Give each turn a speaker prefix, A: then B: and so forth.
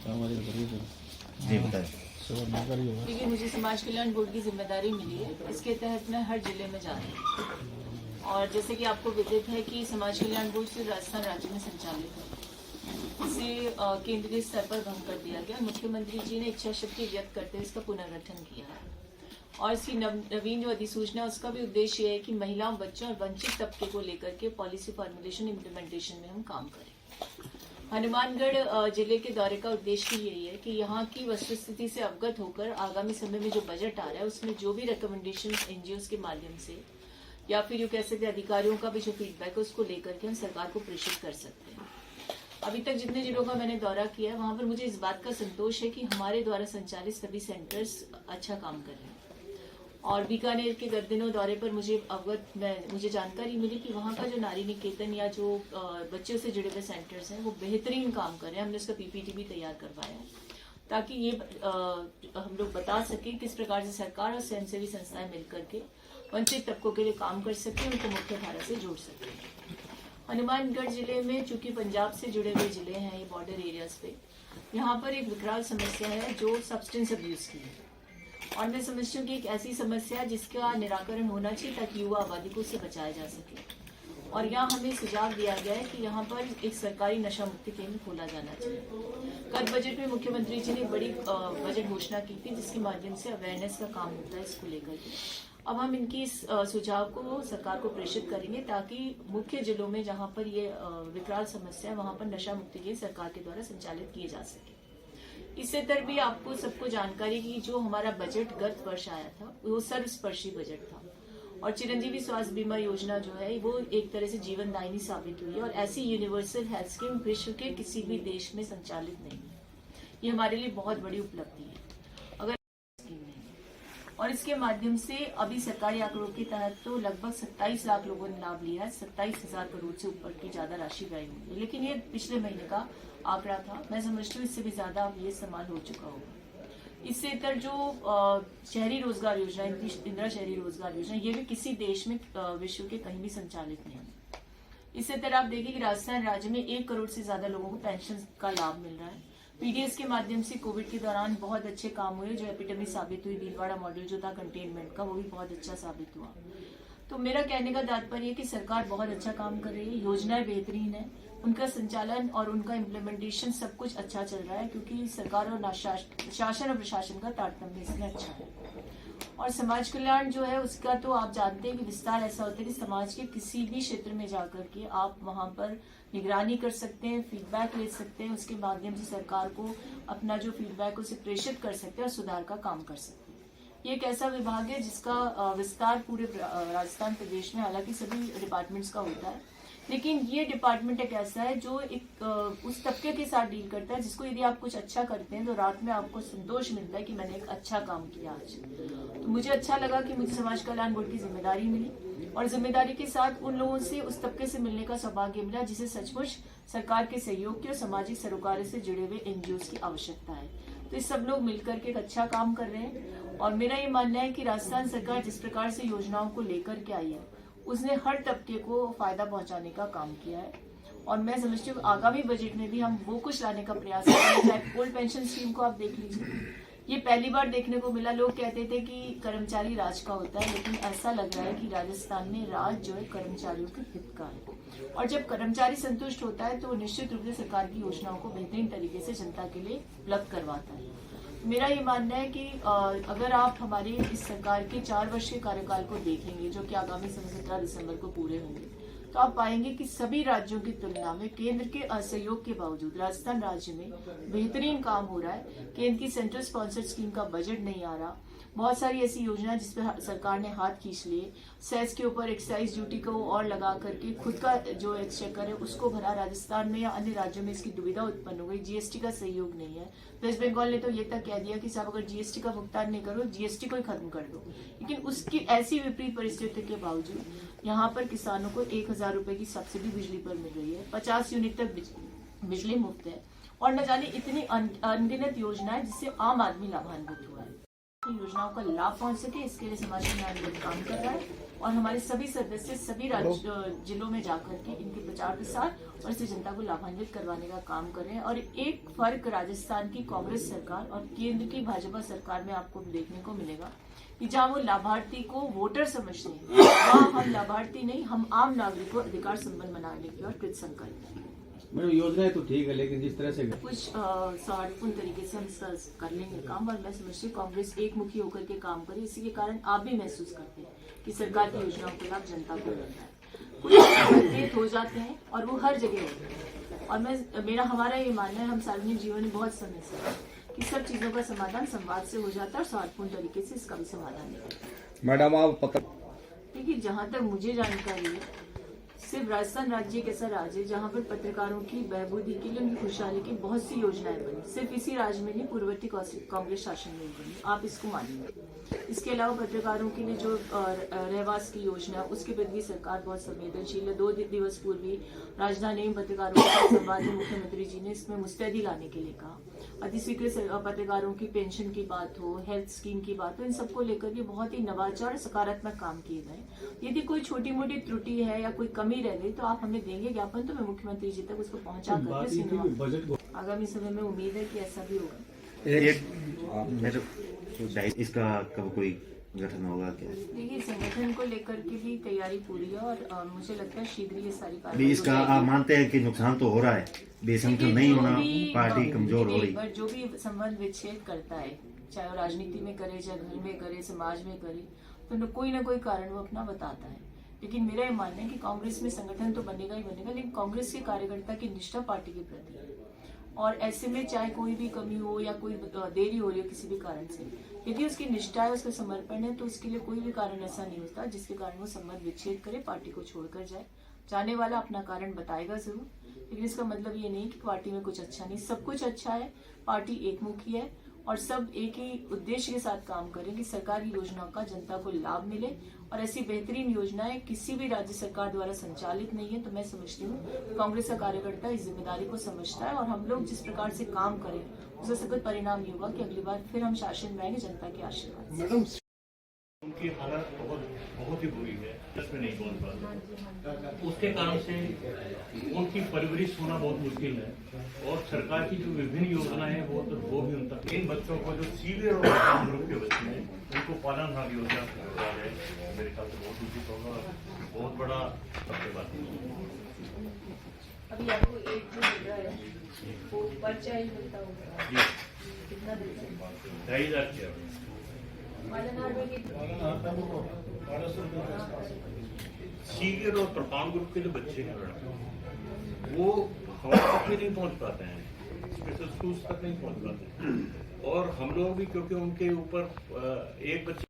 A: जी बताएं।
B: क्योंकि मुझे समाज कल्याण बोर्ड की जिम्मेदारी मिली है, इसके तहत मैं हर जिले में जा रही हूँ। और जैसे कि आपको विदित है कि समाज कल्याण बोर्ड सिर्फ राजस्थान राज्य में संचालित है, इसे केंद्रीय स्तर पर भंग कर दिया गया। मुख्यमंत्री जी ने इच्छा शक्ति व्यक्त करते हुए इसका पुनर्गठन किया है। और इसकी नवीन जो अधिसूचना है उसका भी उद्देश्य है कि महिलाओं, बच्चों और वंचित तबके को लेकर के पॉलिसी फॉर्मुलेशन इम्प्लीमेंटेशन में हम काम करें। हनुमानगढ़ जिले के दौरे का उद्देश्य यही है कि यहाँ की वस्तुस्थिति से अवगत होकर आगामी समय में जो बजट आ रहा है उसमें जो भी रिकमेंडेशन एनजीओ के माध्यम से या फिर यूँ कह सकते अधिकारियों का भी जो फीडबैक है उसको लेकर के हम सरकार को प्रेषित कर सकते हैं। अभी तक जितने जिलों का मैंने दौरा किया है वहाँ पर मुझे इस बात का संतोष है कि हमारे द्वारा संचालित सभी सेंटर्स अच्छा काम कर रहे हैं। और बीकानेर के गर्दिनों दौरे पर मुझे जानकारी मिली कि वहाँ का जो नारी निकेतन या जो बच्चों से जुड़े हुए सेंटर्स हैं वो बेहतरीन काम कर रहे हैं। हमने उसका पीपीटी भी तैयार करवाया है ताकि ये हम लोग बता सकें किस प्रकार से सरकार और स्वयंसेवी संस्थाएं मिलकर के वंचित तबकों के लिए काम कर सकते हैं, उनको मुख्य धारा से जोड़ सकते हैं। हनुमानगढ़ जिले में चूंकि पंजाब से जुड़े हुए जिले हैं, ये बॉर्डर एरियाज पे, यहाँ पर एक विकराल समस्या है जो सब्सटेंस अब्यूज की है। और मैं समझती हूँ कि एक ऐसी समस्या है जिसका निराकरण होना चाहिए ताकि युवा आबादी को उससे बचाया जा सके। और यहाँ हमें सुझाव दिया गया है कि यहाँ पर एक सरकारी नशा मुक्ति केंद्र खोला जाना चाहिए। कल बजट में मुख्यमंत्री जी ने बड़ी बजट घोषणा की थी जिसके माध्यम से अवेयरनेस का काम होता है इसको लेकर के। अब हम इनकी इस सुझाव को सरकार को प्रेषित करेंगे ताकि मुख्य जिलों में जहाँ पर ये विकराल समस्या है वहाँ पर नशा मुक्ति केंद्र सरकार के द्वारा संचालित किए जा सके। इससे तर भी आपको सबको जानकारी की जो हमारा बजट गत वर्ष आया था वो सर्वस्पर्शी बजट था और चिरंजीवी स्वास्थ्य बीमा योजना जो है वो एक तरह से जीवनदायिनी साबित हुई है और ऐसी यूनिवर्सल हेल्थ स्कीम विश्व के किसी भी देश में संचालित नहीं है। ये हमारे लिए बहुत बड़ी उपलब्धि है अगर स्कीम नहीं है। और इसके माध्यम से अभी सरकारी आंकड़ों के तहत तो लगभग 27 लाख लोगों ने लाभ लिया है। 27,000 करोड़ से ऊपर की ज्यादा राशि व्यय हुई है, लेकिन ये पिछले महीने का आंकड़ा था। मैं समझती हूँ इससे भी ज्यादा अब ये इस्तेमाल हो चुका होगा। इससे इतर जो शहरी रोजगार योजना, इंदिरा शहरी रोजगार योजना, ये भी किसी देश में विश्व के कहीं भी संचालित नहीं है। इससे इतर आप देखिए कि राजस्थान राज्य में 1 करोड़ से ज्यादा लोगों को पेंशन का लाभ मिल रहा है। पीडीएस के माध्यम से कोविड के दौरान बहुत अच्छे काम हुए, जो एपिडेमिक साबित हुई। भीलवाड़ा मॉडल जो था कंटेनमेंट का वो भी बहुत अच्छा साबित हुआ। तो मेरा कहने का तात्पर्य है कि सरकार बहुत अच्छा काम कर रही है, योजनाएं बेहतरीन है, उनका संचालन और उनका इम्प्लीमेंटेशन सब कुछ अच्छा चल रहा है क्योंकि सरकार और शासन और प्रशासन का तारतम्य इसमें अच्छा है। और समाज कल्याण जो है उसका तो आप जानते हैं कि विस्तार ऐसा होता है कि समाज के किसी भी क्षेत्र में जाकर के आप वहां पर निगरानी कर सकते हैं, फीडबैक ले सकते हैं, उसके माध्यम से सरकार को अपना जो फीडबैक उसे प्रेषित कर सकते हैं और सुधार का काम कर सकते हैं। ये एक ऐसा विभाग है जिसका विस्तार पूरे राजस्थान प्रदेश में हालांकि सभी डिपार्टमेंट्स का होता है, लेकिन ये डिपार्टमेंट एक ऐसा है जो एक उस तबके के साथ डील करता है जिसको यदि आप कुछ अच्छा करते हैं तो रात में आपको संतोष मिलता है कि मैंने एक अच्छा काम किया आज। तो मुझे अच्छा लगा कि मुझे समाज कल्याण बोर्ड की जिम्मेदारी मिली और जिम्मेदारी के साथ उन लोगों से, उस तबके से मिलने का सौभाग्य मिला जिसे सचमुच सरकार के सहयोग की और सामाजिक सरोकारों से जुड़े हुए एनजीओ की आवश्यकता है। तो इस सब लोग मिलकर के एक अच्छा काम कर रहे हैं और मेरा ये मानना है कि राजस्थान सरकार जिस प्रकार से योजनाओं को लेकर के आई है उसने हर तबके को फायदा पहुंचाने का काम किया है। और मैं समझती हूँ आगामी बजट में भी हम वो कुछ लाने का प्रयास करेंगे। चाहे ओल्ड पेंशन स्कीम को आप देख लीजिए, ये पहली बार देखने को मिला। लोग कहते थे कि कर्मचारी राज का होता है, लेकिन ऐसा लग रहा है कि राजस्थान में राज जो है कर्मचारियों के हित का है। और जब कर्मचारी संतुष्ट होता है तो निश्चित रूप से सरकार की योजनाओं को बेहतरीन तरीके से जनता के लिए उपलब्ध करवाता है। मेरा ये मानना है कि अगर आप हमारी इस सरकार के 4 वर्ष के कार्यकाल को देखेंगे जो कि आगामी 17 दिसंबर को पूरे होंगे, तो आप पाएंगे कि सभी राज्यों की तुलना में केंद्र के असहयोग के बावजूद राजस्थान राज्य में बेहतरीन काम हो रहा है। केंद्र की सेंट्रल स्पॉन्सर्ड स्कीम का बजट नहीं आ रहा, बहुत सारी ऐसी योजना जिसपे सरकार ने हाथ खींच लिए। सेस के ऊपर एक्साइज ड्यूटी को और लगा करके खुद का जो एक्सचेकर है उसको भरा। राजस्थान में या अन्य राज्यों में इसकी दुविधा उत्पन्न हो गई। जीएसटी का सहयोग नहीं है। वेस्ट बंगाल ने तो ये तक कह दिया कि साहब अगर जीएसटी का भुगतान नहीं करो, जीएसटी को ही खत्म कर दो। लेकिन उसकी ऐसी विपरीत परिस्थिति के बावजूद यहाँ पर किसानों को 1,000 रुपए की सब्सिडी बिजली पर मिल रही है, 50 यूनिट तक बिजली मुफ्त है और न जाने इतनी अनगिनत योजनाएं जिससे आम आदमी लाभान्वित हुआ है। योजनाओं का लाभ पहुंच सके इसके लिए समाज कल्याण बोर्ड काम कर रहा है और हमारे सभी सदस्य सभी जिलों में जाकर के इनके प्रचार प्रसार और इससे जनता को लाभान्वित करवाने का काम कर रहे हैं। और एक फर्क राजस्थान की कांग्रेस सरकार और केंद्र की भाजपा सरकार में आपको देखने को मिलेगा कि जहाँ वो लाभार्थी को वोटर समझते हैं, वहाँ हम लाभार्थी नहीं, हम आम नागरिक को अधिकार संपन्न बनाने की ओर कृत संकल्प हैं।
A: मैडम योजनाएं तो ठीक है, लेकिन जिस तरह से
B: कुछ सौहार्दपूर्ण तरीके से हम कर लेंगे काम, और मैं समझती हूँ कांग्रेस एक मुखी होकर के काम करे, इसी के कारण आप भी महसूस करते हैं कि सरकार की योजनाओं का लाभ जनता को मिलता है। कुछ मतभेद हो जाते हैं और वो हर जगह होते हैं, और हमारा ये मानना है, हम सार्वजनिक जीवन में बहुत समय से कि सब चीजों का समाधान संवाद से हो जाता है और सौहार्दपूर्ण तरीके से इसका भी समाधान निकलता है।
A: मैडम आप पता
B: देखिए, जहाँ तक मुझे जानकारी है, सिर्फ राजस्थान राज्य एक ऐसा राज्य है जहाँ पर पत्रकारों की बहबूदी के लिए, उनकी खुशहाली की बहुत सी योजनाएं बनी। सिर्फ इसी राज्य में नहीं, पूर्ववर्ती कांग्रेस शासन में बनी, आप इसको मानिए। इसके अलावा पत्रकारों के लिए जो रहवास की योजना, उसके प्रति सरकार बहुत संवेदनशील है। 2 दिवस पूर्व भी राजधानी में पत्रकारों के साथ संवाद में मुख्यमंत्री जी ने इसमें मुस्तैदी लाने के लिए कहा। अतिस्वीकृत पत्रकारों की पेंशन की बात हो, हेल्थ स्कीम की बात हो, इन सबको लेकर के बहुत ही नवाचार सकारात्मक काम किए गए। यदि कोई छोटी मोटी त्रुटि है या कोई कमी रह गई तो आप हमें देंगे ज्ञापन, तो मैं मुख्यमंत्री जी तक उसको पहुंचा करके आगामी समय में उम्मीद है कि ऐसा भी होगा।
C: इसका कब कोई गठन होगा क्या?
B: देखिए, संगठन को लेकर के भी तैयारी पूरी है और मुझे लगता है शीघ्र ये सारी
C: भी इसका आप मानते हैं कि नुकसान तो हो रहा है, बेसंगठन नहीं होना, पार्टी कमजोर हो रही,
B: जो भी संबंध विच्छेद करता है, चाहे वो राजनीति में करे, चाहे घर में करे, समाज में करे, तो कोई ना कोई कारण वो अपना बताता है। लेकिन मेरा ये मानना है कि कांग्रेस में संगठन तो बनेगा ही बनेगा, लेकिन कांग्रेस के कार्यकर्ता की निष्ठा पार्टी के प्रति है, और ऐसे में चाहे कोई भी कमी हो या कोई देरी हो रही हो किसी भी कारण से, यदि उसकी निष्ठा है, उसका समर्पण है, तो उसके लिए कोई भी कारण ऐसा नहीं होता जिसके कारण वो संबंध विच्छेद करे, पार्टी को छोड़कर जाए। जाने वाला अपना कारण बताएगा जरूर, लेकिन इसका मतलब ये नहीं कि पार्टी में कुछ अच्छा नहीं, सब कुछ अच्छा है। पार्टी एकमुखी है और सब एक ही उद्देश्य के साथ काम करें कि सरकार की योजनाओं का जनता को लाभ मिले, और ऐसी बेहतरीन योजनाएं किसी भी राज्य सरकार द्वारा संचालित नहीं है। तो मैं समझती हूँ कांग्रेस का कार्यकर्ता इस जिम्मेदारी को समझता है, और हम लोग जिस प्रकार से काम करें उसका सख्त परिणाम ये होगा कि अगली बार फिर हम शासन में आएंगे जनता के आशीर्वाद से।
D: उनकी हालत बहुत ही बुरी है, इसमें नहीं बोल पाते, उसके कारण से उनकी परवरिश होना बहुत मुश्किल है, और सरकार की जो विभिन्न योजनाएं हैं वो भी उन तक, इन बच्चों को जो सीवियर और मध्यम ग्रुप के बच्चे हैं उनको पालनहार योजना है, मेरे ख्याल से बहुत उचित होगा, बहुत बड़ा बात है।
B: अभी आपको एक जो मिल रहा है वो पर चाइल्ड मिलता होगा, कितना देते हैं?
D: 2,500 सीवियर और प्रपान ग्रुप के जो बच्चे हैं मैडम, वो हमारे तक भी नहीं पहुंच पाते हैं, स्पेशल स्कूल्स तक नहीं पहुंच पाते हैं, और हम लोग भी क्योंकि उनके ऊपर एक बच्चे